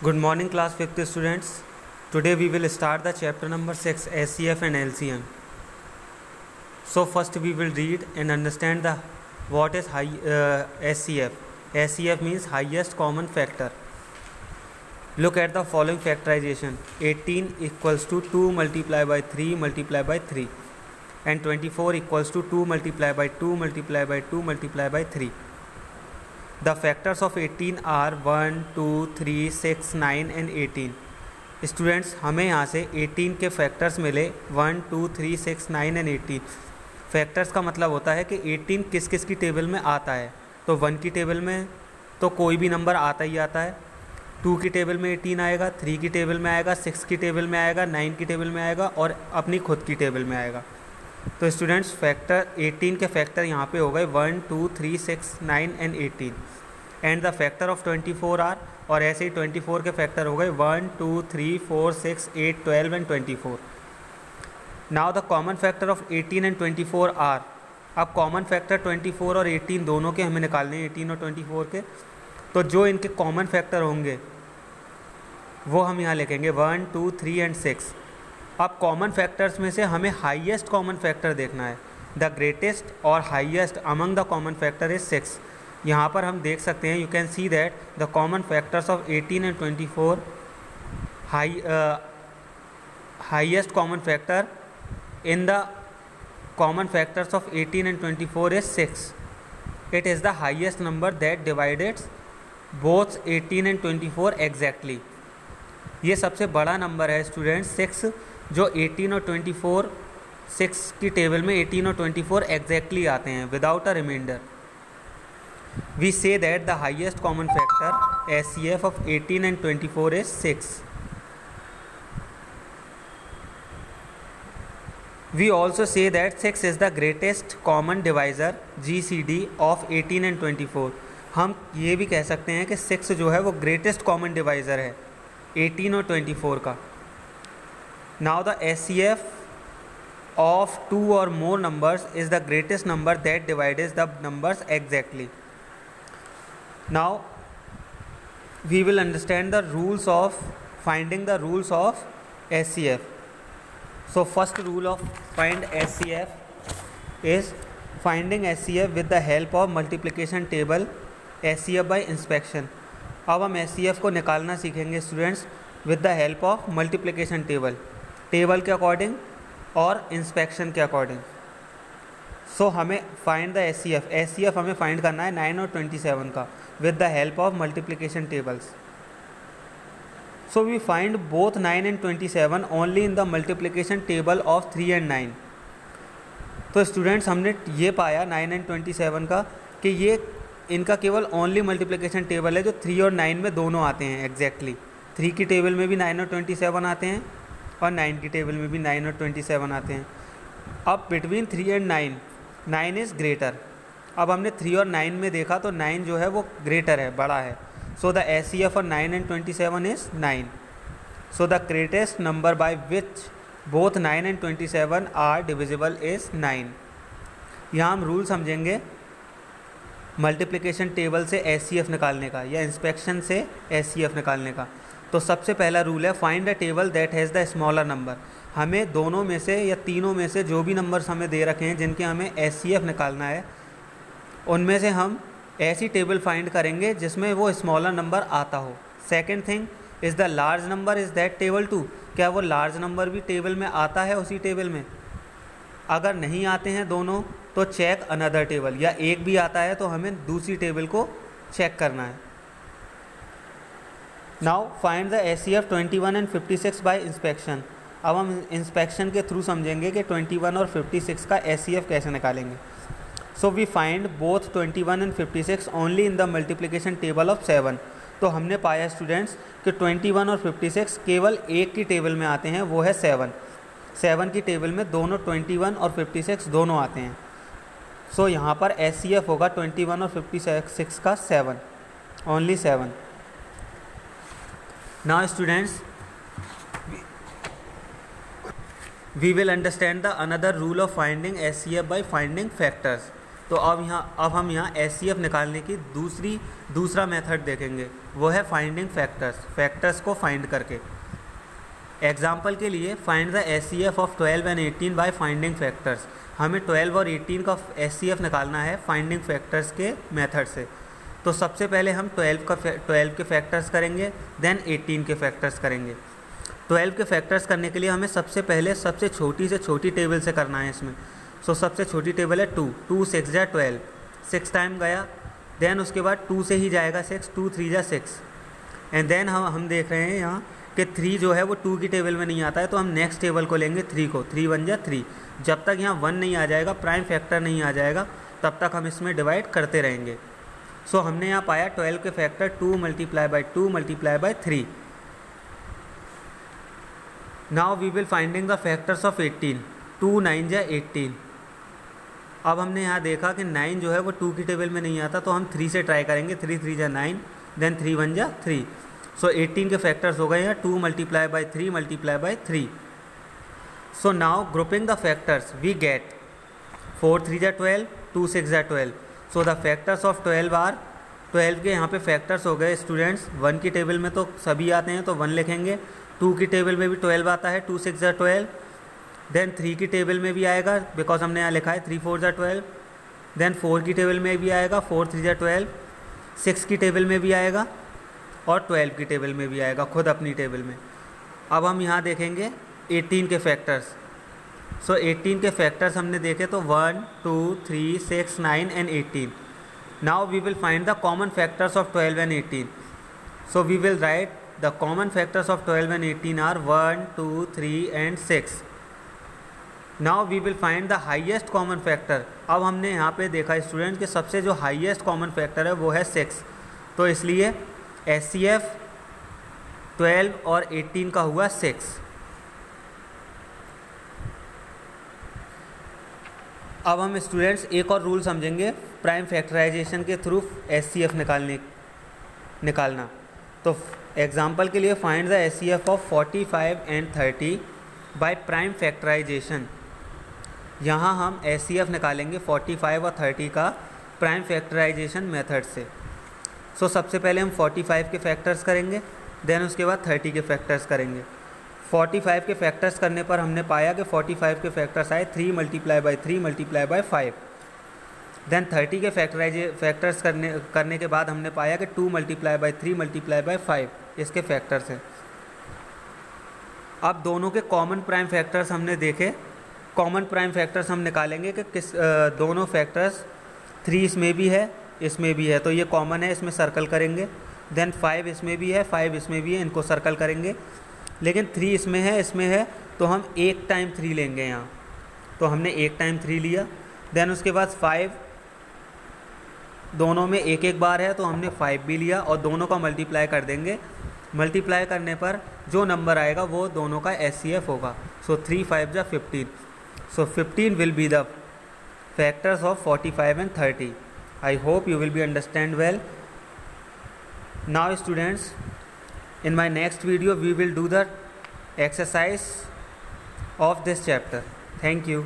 Good morning class 5th students. Today we will start the chapter number 6 SCF and LCM. So first we will read and understand the what is SCF. SCF means highest common factor. Look at the following factorization. 18 equals to 2 multiplied by 3 multiplied by 3 and 24 equals to 2 multiplied by 2 multiplied by 2 multiplied by 3. The factors of 18 are 1, 2, 3, 6, 9 and 18. Students हमें यहाँ से 18 के factors मिले 1, 2, 3, 6, 9 and 18. Factors का मतलब होता है कि 18 किस किस की टेबल में आता है. तो 1 की टेबल में तो कोई भी नंबर आता ही आता है, 2 की टेबल में 18 आएगा, 3 की टेबल में आएगा, 6 की टेबल में आएगा, 9 की टेबल में आएगा और अपनी खुद की टेबल में आएगा. तो स्टूडेंट्स फैक्टर 18 के फैक्टर यहाँ पे हो गए 1, 2, 3, 6, 9 and 18 and the factor of 24 are. और ऐसे ही 24 के फैक्टर हो गए 1, 2, 3, 4, 6, 8, 12 and 24. Now the common factor of 18 and 24 are. अब कॉमन फैक्टर 24 और 18 दोनों के हमें निकालने हैं, 18 और 24 के. तो जो इनके कॉमन फैक्टर होंगे वो हम यहाँ लिखेंगे 1, 2, 3 एंड 6. अब कॉमन फैक्टर्स में से हमें हाईएस्ट कॉमन फैक्टर देखना है. द ग्रेटेस्ट और highest among the common factor is 6. यहाँ पर हम देख सकते हैं, you can see that the common factors of 18 and 24 highest common factor in the common factors of 18 and 24 is 6. It is the highest number that divides both 18 and 24 exactly. ये सबसे बड़ा number है स्टूडेंट्स 6, जो 18 और 24 6 की table में 18 और 24 exactly आते हैं without a remainder. We say that the highest common factor SCF of 18 and 24 is 6. We also say that 6 is the greatest common divisor GCD of 18 and 24. हम ये भी कह सकते हैं कि 6 जो है वो ग्रेटेस्ट कॉमन डिवाइज़र है 18 और 24 का. Now the SCF of 2 or more numbers is the greatest number that divides the numbers exactly. Now we will understand the rules of finding the rules of SCF. So first rule of find SCF is finding SCF with the help of multiplication table, SCF by inspection. अब हम SCF को निकालना सीखेंगे students with the help of multiplication table, table के according और inspection के according. सो हमें find the SCF हमें फाइंड करना है 9 और 27 का with the help of multiplication tables. So we find both 9 and 27 only in the multiplication table of 3 and 9. तो स्टूडेंट्स हमने ये पाया 9 and 27 का कि ये इनका केवल ओनली मल्टीप्लिकेशन टेबल है जो 3 और 9 में दोनों आते हैं एग्जैक्टली. 3 की टेबल में भी 9 और 27 आते हैं और 9 की टेबल में भी 9 और 27 आते हैं. अब बिटवीन 3 एंड 9 इज़ ग्रेटर. अब हमने 3 और 9 में देखा तो 9 जो है वो ग्रेटर है, बड़ा है. So the SCF of 9 and 27 is 9. So the greatest number by which both 9 and 27 are divisible is 9. यहाँ हम रूल समझेंगे मल्टीप्लिकेशन टेबल से SCF निकालने का या इंस्पेक्शन से SCF निकालने का. तो सबसे पहला रूल है find a table that has the smaller number. हमें दोनों में से या तीनों में से जो भी नंबर्स हमें दे रखे हैं जिनके हमें SCF निकालना है, उनमें से हम ऐसी टेबल फाइंड करेंगे जिसमें वो स्मॉलर नंबर आता हो. Second thing is the large number is that table two. क्या वो लार्ज नंबर भी टेबल में आता है उसी टेबल में? अगर नहीं आते हैं दोनों तो चेक अनदर टेबल, या एक भी आता है तो हमें दूसरी टेबल को चेक करना है. Now find the SCF 21 and 56 bye inspection. अब हम इंस्पेक्शन के थ्रू समझेंगे कि 21 और 56 का SCF कैसे निकालेंगे. So we find both 21 and 56 only in the multiplication table of 7. तो हमने पाया स्टूडेंट्स कि 21 और 56 केवल एक की टेबल में आते हैं, वो है 7 की टेबल में दोनों 21 और 56 दोनों आते हैं. सो यहाँ पर SCF होगा 21 और 56 का 7, only 7. Now students we will understand the another rule of finding SCF by finding factors. तो तो अब हम यहाँ HCF निकालने की दूसरा मेथड देखेंगे, वो है फाइंडिंग फैक्टर्स को फाइंड करके। एग्जाम्पल के लिए find the HCF of 12 and 18 bye finding factors. हमें 12 और 18 का HCF निकालना है फाइंडिंग फैक्टर्स के मेथड से। तो सबसे पहले हम 12 के फैक्टर्स करेंगे, देन 18 के फैक्टर्स करेंगे। 12 के फैक्टर्स करने के लिए हमें सबसे पहले सबसे छोटी से छोटी टेबल से करना है इसमें। सो सबसे छोटी टेबल है 2 6 जा 12, 6 टाइम गया। देन उसके बाद 2 से ही जाएगा 6, 2 3 जा 6। एंड देन हम देख रहे हैं यहाँ कि 3 जो है वो 2 की टेबल में नहीं आता है, तो हम नेक्स्ट टेबल को लेंगे 3 को। 3 1 जा 3। जब तक यहाँ 1 नहीं आ जाएगा, प्राइम फैक्टर नहीं आ जाएगा, तब तक हम इसमें डिवाइड करते रहेंगे। सो हमने यहाँ पाया 12 के factor 2 multiply by 2 multiply by 3। Now we will finding the factors of 18। 2 9 जा 18। अब हमने यहाँ देखा कि 9 जो है वो 2 की टेबल में नहीं आता, तो हम 3 से ट्राई करेंगे। 3 3 जा 9, देन 3 1 जा 3। सो 18 के फैक्टर्स हो गए हैं 2 multiply by 3 multiply by 3। So now grouping the factors we get 4 3 जा 12, 2 6 जा 12। So the factors of 12 are 12 के यहाँ पे फैक्टर्स हो गए स्टूडेंट्स। 1 की टेबल में तो सभी आते हैं, तो 1 लिखेंगे। 2 की टेबल में भी 12 आता है, 2 6 जा 12। देन 3 की टेबल में भी आएगा, बिकॉज हमने यहाँ लिखा है 3 4 जा 12। देन 4 की टेबल में भी आएगा, 4 3 जा 12। 6 की टेबल में भी आएगा और 12 की टेबल में भी आएगा, खुद अपनी टेबल में। अब हम यहाँ देखेंगे 18 के फैक्टर्स। सो 18 के फैक्टर्स हमने देखे तो 1 2 3 6 9 and 18। Now we will find the common factors of 12 and 18। So we will write the common factors of 12 and 18 are 1 2 3 and 6। Now we will find the highest common factor. अब हमने यहाँ पे देखा student कि सबसे जो हाईएस्ट कॉमन फैक्टर है वो है 6, तो इसलिए HCF 12 और 18 का हुआ 6। अब हम स्टूडेंट्स एक और रूल समझेंगे प्राइम फैक्टराइजेशन के थ्रू HCF निकालना। तो एग्जांपल के लिए find the HCF of 45 and 30 by prime factorisation. यहाँ हम HCF निकालेंगे 45 और 30 का प्राइम फैक्टराइजेशन मेथड से। सो सबसे पहले हम 45 के फैक्टर्स करेंगे, देन उसके बाद 30 के फैक्टर्स करेंगे। 45 के फैक्टर्स करने पर हमने पाया कि 45 के फैक्टर्स आए 3 multiply by 3 multiply by 5। Then 30 के फैक्टर्स करने के बाद हमने पाया कि 2 मल्टीप्लाई बाई 3 मल्टीप्लाई बाई 5 इसके फैक्टर्स हैं। अब दोनों के कॉमन प्राइम फैक्टर्स हमने देखे। कॉमन प्राइम फैक्टर्स हम निकालेंगे कि दोनों फैक्टर्स 3 इसमें भी है, इसमें भी है, तो ये कॉमन है, इसमें सर्कल करेंगे। देन 5 इसमें भी है, 5 इसमें भी है, इनको सर्कल करेंगे। लेकिन 3 इसमें है, तो हम 1 टाइम 3 लेंगे यहाँ, तो हमने 1 टाइम 3 लिया। देन उसके बाद 5 दोनों में एक एक बार है, तो हमने 5 भी लिया और दोनों का मल्टीप्लाई कर देंगे। मल्टीप्लाई करने पर जो नंबर आएगा वो दोनों का HCF होगा। सो 3 5 जा 15। सो 15 will be the factors of 45 and 30। I hope you will be understand well. Now students, in my next video we will do the exercise of this chapter. Thank you.